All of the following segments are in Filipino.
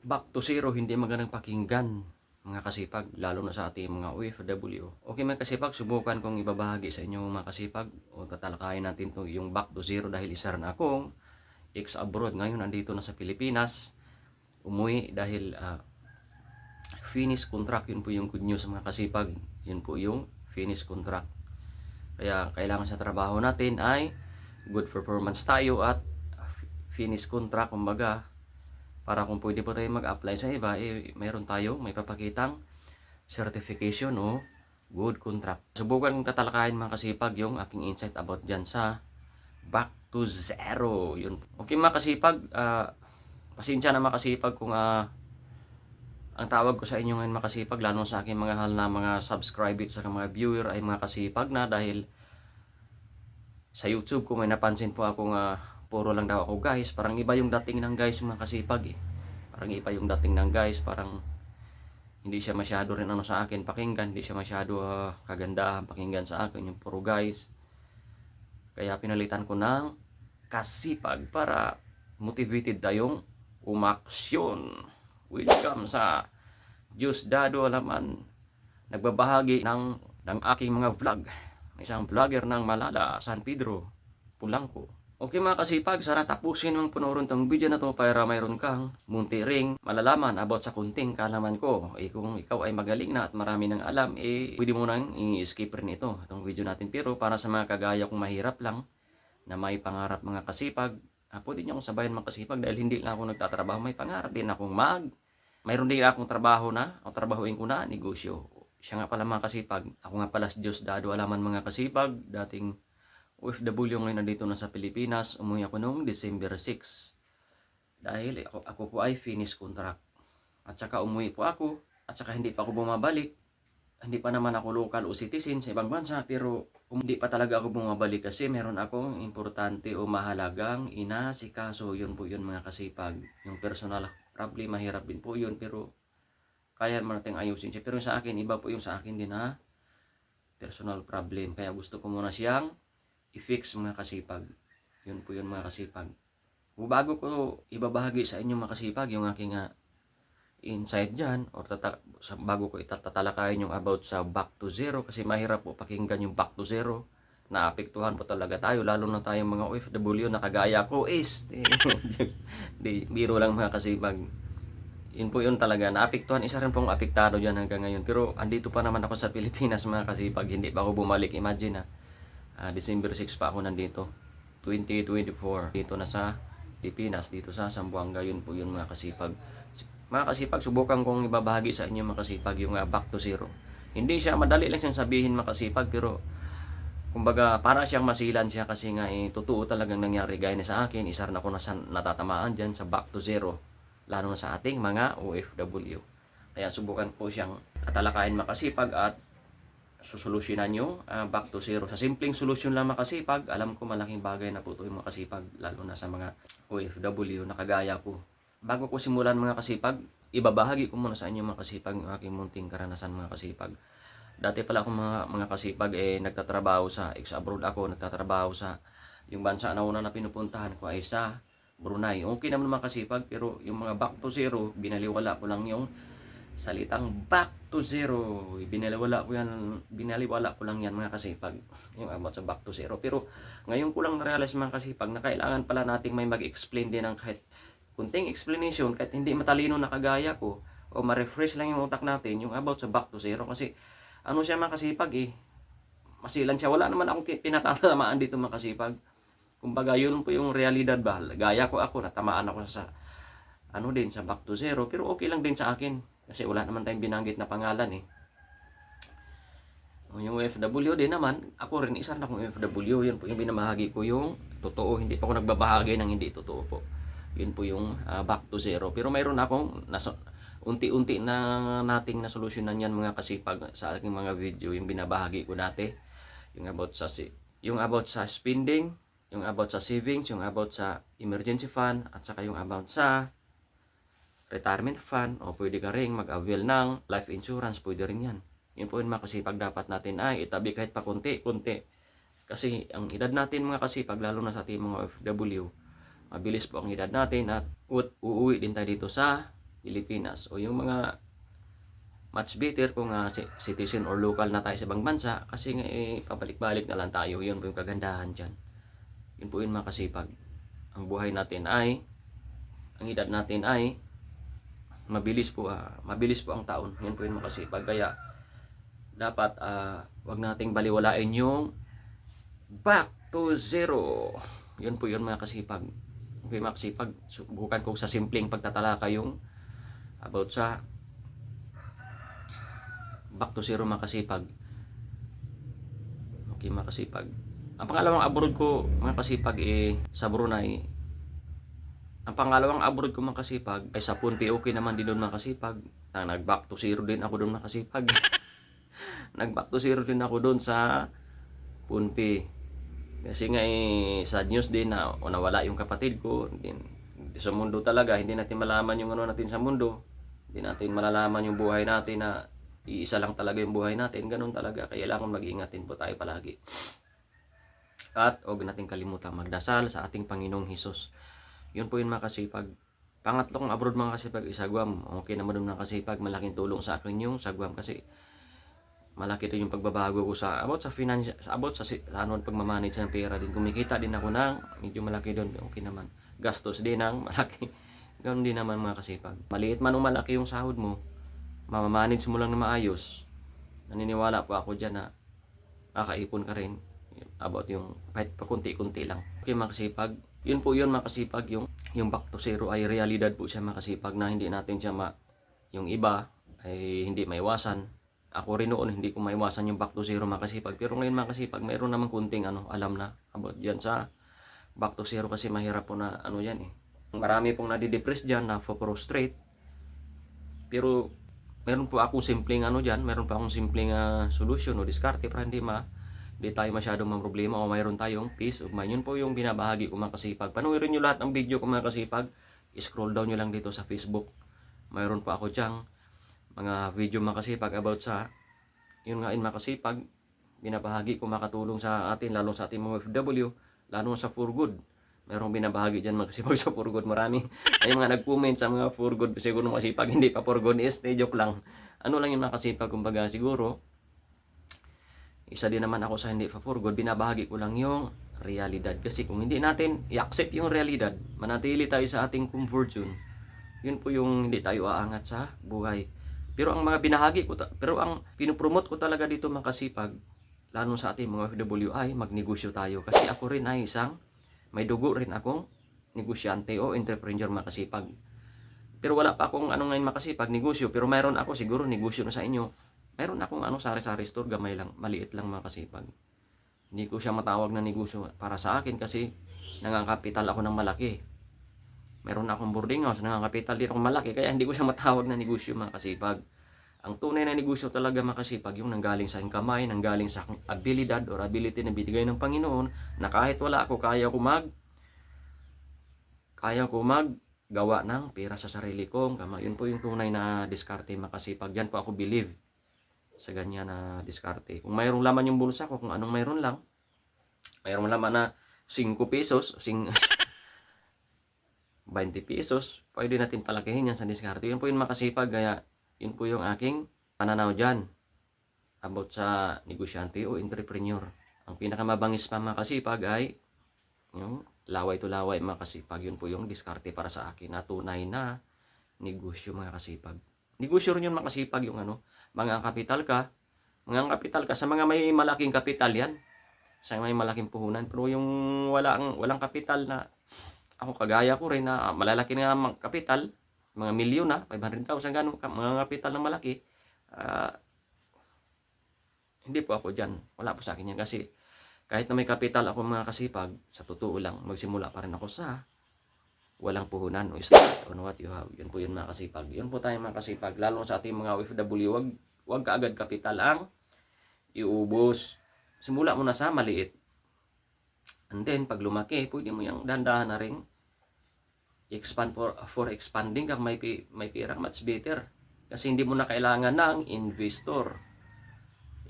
Back to zero, hindi magandang pakinggan mga kasipag, lalo na sa ating mga OFW. Okay mga kasipag, subukan kong ibabahagi sa inyo mga kasipag o tatalakayin natin to yung back to zero dahil isa rin akong ex-abroad. Ngayon nandito na sa Pilipinas, umuwi dahil finish contract. Yun po yung good news mga kasipag, yun po yung finish contract. Kaya kailangan sa trabaho natin ay good performance tayo at finish contract, kumbaga para kung pwede po tayo mag-apply sa iba, mayroon tayo may papakitang certification o good contract. Subukan kong tatalakayin mga kasipag yung aking insight about dyan sa back to zero. Yun. Okay mga kasipag, pasensya na mga kasipag kung ang tawag ko sa inyo ngayon mga kasipag, lalo sa aking mga hal na mga subscribers sa mga viewer ay mga kasipag na, dahil sa YouTube ko may napansin po ako nga puro lang daw ako guys, parang iba yung dating ng guys mga kasipag parang iba yung dating ng guys, parang hindi siya masyado rin sa akin pakinggan, hindi siya masyado kagandahan pakinggan sa akin yung puro guys. Kaya pinalitan ko ng kasipag para motivated tayong umaksyon. Welcome sa Diyos Dado Alaman, nagbabahagi ng aking mga vlog, isang vlogger ng Malala, San Pedro, Pulangco. Okay mga kasipag, sana tapusin mong punurin tong video na to para mayroon kang munti ring malalaman about sa kunting kaalaman ko. Kung ikaw ay magaling na at marami nang alam, pwede mo nang i-skip rin itong video natin. Pero para sa mga kagaya kong mahirap lang na may pangarap mga kasipag, pwede niyo akong sabayan mga kasipag dahil hindi lang ako nagtatrabaho, may pangarap din akong mayroon din akong trabaho na, o trabahuin ko na, negosyo. Siya nga pala mga kasipag, ako nga pala si Diyos Dado Alaman mga kasipag, dating OFW, ngayon nandito na sa Pilipinas. Umuwi ako noong December 6 dahil ako po ay finish contract. At saka umuwi po ako, at saka hindi pa ako bumabalik. Hindi pa naman ako local o citizen sa ibang bansa, pero hindi pa talaga ako bumabalik kasi meron akong importante o mahalagang inasikaso. Yun po yun mga kasipag. Yung personal problem, mahirap din po yun, pero kaya naman natin ayusin siya. Pero sa akin, iba po yung sa akin din na personal problem. Kaya gusto ko muna siyang i-fix mga kasipag. Yun po yun mga kasipag. Bago ko ibabahagi sa inyo mga kasipag yung aking insight dyan, or bago ko itatalakayin yung about sa back to zero, kasi mahirap po pakinggan yung back to zero. Naapektuhan po talaga tayo, lalo na tayong mga OFW na kagaya ko di biro lang mga kasipag. Yun po yun talaga, naapektuhan. Isa rin pong apektado dyan hanggang ngayon, pero andito pa naman ako sa Pilipinas mga kasipag, hindi pa ako bumalik. Imagine December 6 pa ako nandito, 2024, dito na sa Pilipinas, dito sa Zamboanga. Yun po yun mga kasipag. Mga kasipag, subukan kong ibabahagi sa inyo mga kasipag yung back to zero. Hindi siya madali lang siyang sabihin mga kasipag, pero kumbaga para siyang masilan siya, kasi nga totoo talagang nangyari gaya na sa akin. Isa rin ako natatamaan dyan sa back to zero, lalo na sa ating mga OFW. Kaya subukan po siyang tatalakayin makasipag at susolusyonan nyo back to zero. Sa simpleng solusyon lang makasipag, alam ko malaking bagay na po ito yung makasipag, lalo na sa mga OFW na kagaya ko. Bago ko simulan mga kasipag, ibabahagi ko muna sa inyo mga kasipag yung aking munting karanasan mga kasipag. Dati pala akong mga kasipag nagtatrabaho sa ex-abroad ako, nagtatrabaho sa yung bansa na una na pinupuntahan ko ay sa Brunei. Okay naman mga kasipag, pero yung mga back to zero, binaliwala ko lang yung salitang back to zero. Binaliwala ko lang yan mga kasipag, yung about sa back to zero. Pero ngayon ko lang na-realize mga kasipag na kailangan pala nating may mag-explain din ng kahit kunting explanation, kahit hindi matalino na kagaya ko, o ma-refresh lang yung utak natin yung about sa back to zero. Kasi ano siya mga kasipag masilan siya. Wala naman akong pinatatamaan dito mga kasipag. Kumbaga yun po yung realidad ba. Gaya ko ako, natamaan ako sa din sa back to zero, pero okay lang din sa akin kasi wala naman tayong binanggit na pangalan Yung OFW din naman, ako rin isa na akong OFW. Yun po yung binamahagi ko yung totoo, hindi pa ako nagbabahagi ng hindi totoo po. Yun po yung back to zero. Pero mayroon akong unti-unti na nating nasolusyonan yan mga kasipag sa aking mga video, yung binabahagi ko dati, yung about sa spending, yung about sa savings, yung about sa emergency fund, at saka yung about sa retirement fund, o pwede ka rin mag-avail ng life insurance, pwede rin yan. Yun po yung mga kasipag dapat natin ay itabi kahit pa kunti-kunti. Kasi ang edad natin mga kasipag, lalo na sa ating mga OFW, mabilis po ang edad natin at uuwi din tayo dito sa Pilipinas o yung mga much better kung citizen or local na tayo sa ibang bansa kasi nga pabalik-balik na lang tayo. Yun po yung kagandahan dyan. Yun po yung makasipag. Ang buhay natin ay, ang edad natin ay mabilis po ang taon. Yun po yung makasipag. Kaya dapat wag nating baliwalain yung back to zero. Yun po yun mga kasipag. Okay, makasipag. Subukan ko sa simpleng pagtatalakay yung about sa back to zero makasipag. Okay, makasipag. Ang pangalawang abroad ko makasipag sa Brunei. Ang pangalawang abroad ko makasipag ay sa Punpi. Okay naman din doon makasipag. Nag back to zero din ako doon makasipag. Nag back to zero din ako doon sa Punpi. Kasi nga sad news din na nawala yung kapatid ko. Sa mundo talaga, hindi natin malaman yung ano natin sa mundo. Hindi natin malalaman yung buhay natin na iisa lang talaga yung buhay natin. Ganun talaga. Kaya kailangan mag-iingatin po tayo palagi. At huwag natin kalimutan magdasal sa ating Panginoong Hesus. Yun po yung makasipag. Pangatlong abroad mga kasipag sa Guam. Okay naman doon makasipag. Malaking tulong sa akin yung sa Guam kasi malaki rin yung pagbabago ko sa about sa financial, about sa ano, pagmamanage ng pera din. Kumikita din ako ng medyo malaki doon. Okay naman. Gastos din ng malaki. Ganoon din naman mga kasipag. Maliit man o malaki yung sahod mo, mamamanage mo lang na maayos. Naniniwala po ako dyan na kakaipon ka rin about yung kahit pa kunti-kunti lang. Okay mga kasipag, yun po yun mga kasipag, yung back to zero ay realidad po siya mga kasipag na hindi natin siya yung iba ay hindi maiwasan. Ako rin noon hindi ko maiwasan yung back to zero mga kasipag, pero ngayon mga kasipag mayroon namang kunting alam na about dyan sa back to zero kasi mahirap po na yan Marami pong nadidepress dyan, na-prostrate. Pero meron po akong simpleng dyan, meron pa akong simpleng solution o diskarte para hindi tayo masyadong problema o mayroon tayong peace of mind. Yun po yung binabahagi ko mga kasipag. Panoorin nyo lahat ng video ko mga kasipag. Scroll down nyo lang dito sa Facebook. Mayroon po ako dyang mga video mga kasipag about sa yun nga mga kasipag. Binabahagi ko makatulong sa atin, lalo sa ating mga OFW, lalo sa for good. Mayroong binabahagi dyan mga kasipag sa for good. Marami ay mga nag-comment sa mga for good. Siguro mga kasipag hindi pa for good is joke lang. Ano lang yung mga kasipag, kumbaga siguro isa din naman ako sa hindi pa for good. Binabahagi ko lang yung realidad. Kasi kung hindi natin i-accept yung realidad, manatili tayo sa ating comfort zone, yun po yung hindi tayo aangat sa buhay. Pero ang mga binahagi ko, pero ang pinupromote ko talaga dito mga kasipag, lalo sa ating mga OFW ay magnegosyo tayo. Kasi ako rin ay may dugo rin akong negosyante o entrepreneur mga kasipag. Pero wala pa akong ngayon makasipag, negosyo. Pero mayroon ako siguro negosyo na sa inyo. Mayroon akong sari-sari store, gamay lang, maliit lang mga kasipag. Hindi ko siya matawag na negosyo para sa akin kasi nangangkapital ako ng malaki. Meron akong boarding house, nangangkapital din akong malaki, kaya hindi ko siya matawag na negosyo mga kasipag. Ang tunay na negosyo talaga mga kasipag, yung nanggaling sa aking kamay, nanggaling sa aking abilidad or ability na binigay ng Panginoon, na kahit wala ako, kaya ko maggawa ng pera sa sarili kong kamay. Yun po yung tunay na diskarte mga kasipag. Yan po ako believe sa ganyan na diskarte. Kung mayroong laman yung bulsa ko, kung anong mayroon laman na 5 pesos, 20 pesos, pwede natin palakihin yan sa diskarte. Yun po yung makasipag, kaya yun po yung aking pananaw dyan about sa negosyante o entrepreneur. Ang pinakamabangis pa makasipag ay yung laway to laway makasipag. Yun po yung diskarte para sa akin na tunay na negosyo mga kasipag. Negosyo rin yun makasipag, yung mga kapital ka sa mga may malaking kapital yan, sa may malaking puhunan. Pero yung walang kapital na ako kagaya ko rin na malalaki na kapital, mga milyon na 500,000 ganun mga kapital na malaki, hindi po ako dyan. Wala po sa akin yan kasi kahit na may kapital ako mga kasipag, sa totoo lang magsimula pa rin ako sa walang puhunan o start on what you have. Yun po yun mga kasipag. Yun po tayo mga kasipag, lalo sa ating mga OFW, wag kaagad kapital ang iubos. Simula mo na sa maliit, and then pag lumaki, pwede mo yung dandahan na rin expand for expanding. Kung may pera, much better. Kasi hindi mo na kailangan ng investor.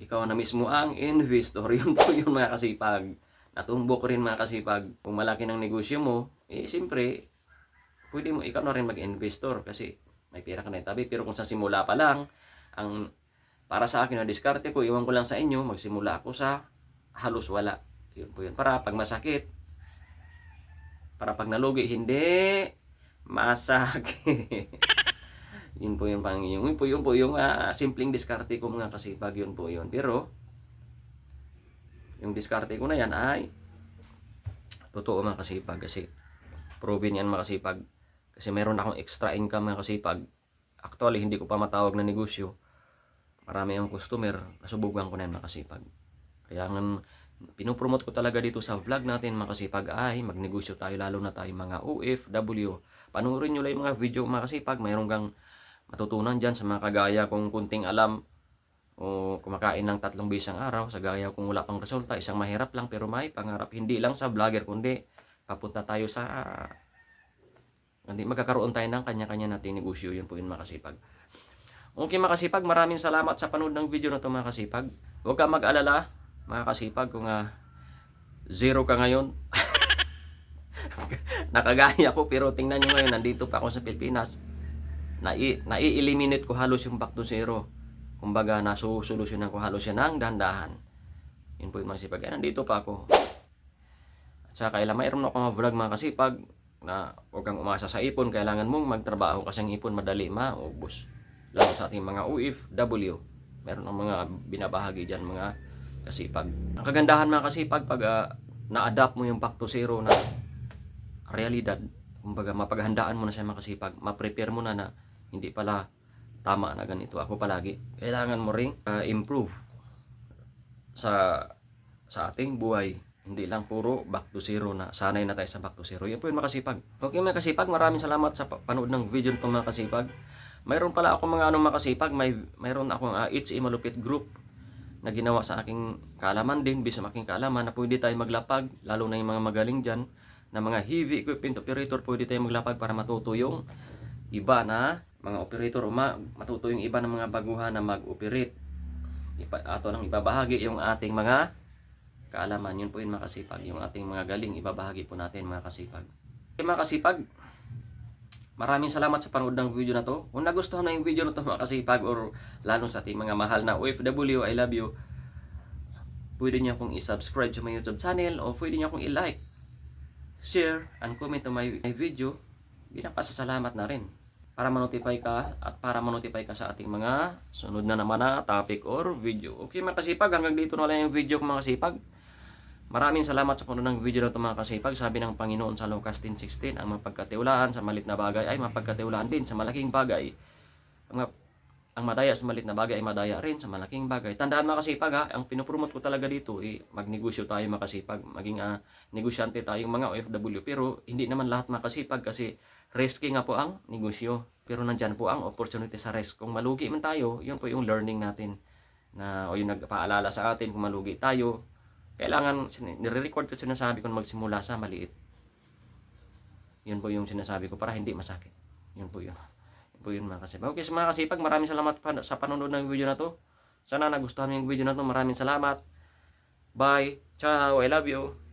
Ikaw na mismo ang investor. Yun po yung mga kasipag. Natumbok rin mga kasipag. Kung malaki ng negosyo mo, siyempre, pwede mo ikaw na rin mag-investor. Kasi may pera ka na itabi. Pero kung sa simula pa lang, ang para sa akin na diskarte ko, iwan ko lang sa inyo, magsimula ako sa halos wala. Yun po yun. Para pag masakit, para pag nalugi, hindi masakit. Yun po yung simpleng diskarte ko mga kasipag, yun po yun. Pero yung diskarte ko na yan ay totoo mga kasipag, kasi proven yan mga kasipag. Kasi meron akong extra income mga kasipag. Actually, hindi ko pa matawag na negosyo. Marami ang customer, nasubukan ko na yan mga kasipag. Kaya nga pinopromote ko talaga dito sa vlog natin mga kasipag ay magnegosyo tayo, lalo na tayo mga OFW. Panoorin nyo lang yung mga video mga kasipag, mayroon kang matutunan dyan sa mga kagaya kung kunting alam o kumakain ng 3 beses ang araw, sa gaya kung wala pang resulta, isang mahirap lang pero may pangarap, hindi lang sa vlogger kundi papunta tayo sa hindi magkakaroon tayo ng kanya-kanya nating negosyo. Yun po yun mga kasipag. Okay mga kasipag, maraming salamat sa panood ng video na to mga kasipag. Huwag ka mag-alala mga kasipag kung zero ka ngayon. Nakagaya ko, pero tingnan nyo ngayon, nandito pa ako sa Pilipinas. Nai-eliminate ko halos yung back to zero. Kumbaga, nasusolusyonan ko halos yan ng dandahan. Yun po yung mga kasipag. Nandito pa ako. At saka mayroon ako mga vlog mga kasipag na huwag kang umasa sa ipon. Kailangan mong magtrabaho kasi ang ipon madali maubos. Lalo sa ating mga OFW. Meron ang mga binabahagi dyan mga kasipag. Ang kagandahan mga kasipag, pag na-adapt mo yung back to zero na realidad, kumbaga mapaghandaan mo na siya mga kasipag, ma-prepare mo na hindi pala tama na ganito ako palagi. Kailangan mo ring improve sa ating buhay. Hindi lang puro back to zero na sanay na tayo sa back to zero. Yan po yung makasipag. Okay mga kasipag, maraming salamat sa panood ng video nito mga kasipag. Mayroon pala ako mga makasipag, mayroon akong HE Malupit Group na ginawa sa aking kaalaman din, bisa aking kaalaman na pwede tayo maglapag, lalo na yung mga magaling dyan, na mga heavy equipment operator, pwede tayo maglapag para matuto yung iba na mga operator, matuto yung iba ng mga baguhan na mag-operate. Ato nang ibabahagi yung ating mga kaalaman. Yun po yung mga kasipag, yung ating mga galing, ibabahagi po natin mga kasipag. Okay mga kasipag, maraming salamat sa panood ng video na to. Kung nagustuhan na yung video na to mga kasipag, or lalo sa ating mga mahal na OFW, I love you, pwede niyo akong i-subscribe sa my YouTube channel, o pwede niyo akong i-like, share, and comment to my video. Pinapasasalamat na rin para ma-notify ka, at para ma-notify ka sa ating mga sunod na naman na topic or video. Okay mga kasipag, hanggang dito na lang yung video ko mga kasipag. Maraming salamat sa panood ng video na ito mga kasipag. Sabi ng Panginoon sa Lucas 10:16, ang mapagkatiwalaan sa malit na bagay ay mapagkatiwalaan din sa malaking bagay. Ang madaya sa malit na bagay ay madaya rin sa malaking bagay. Tandaan mga kasipag ang pinopromote ko talaga dito, magnegosyo tayo mga kasipag. Maging negosyante tayong mga OFW. Pero hindi naman lahat mga kasipag, kasi risky nga po ang negosyo. Pero nandyan po ang opportunity sa risk. Kung malugi man tayo, yun po yung learning natin. O yung nagpaalala sa atin kung malugi tayo. Kailangan, nire-record ko sinasabi ko magsimula sa maliit. Yun po yung sinasabi ko para hindi masakit. Yun po yun. Yun po yun mga kasipag. Okay mga kasipag, maraming salamat sa panonood ng video na to. Sana nagustuhan mo yung video na to. Maraming salamat. Bye. Ciao. I love you.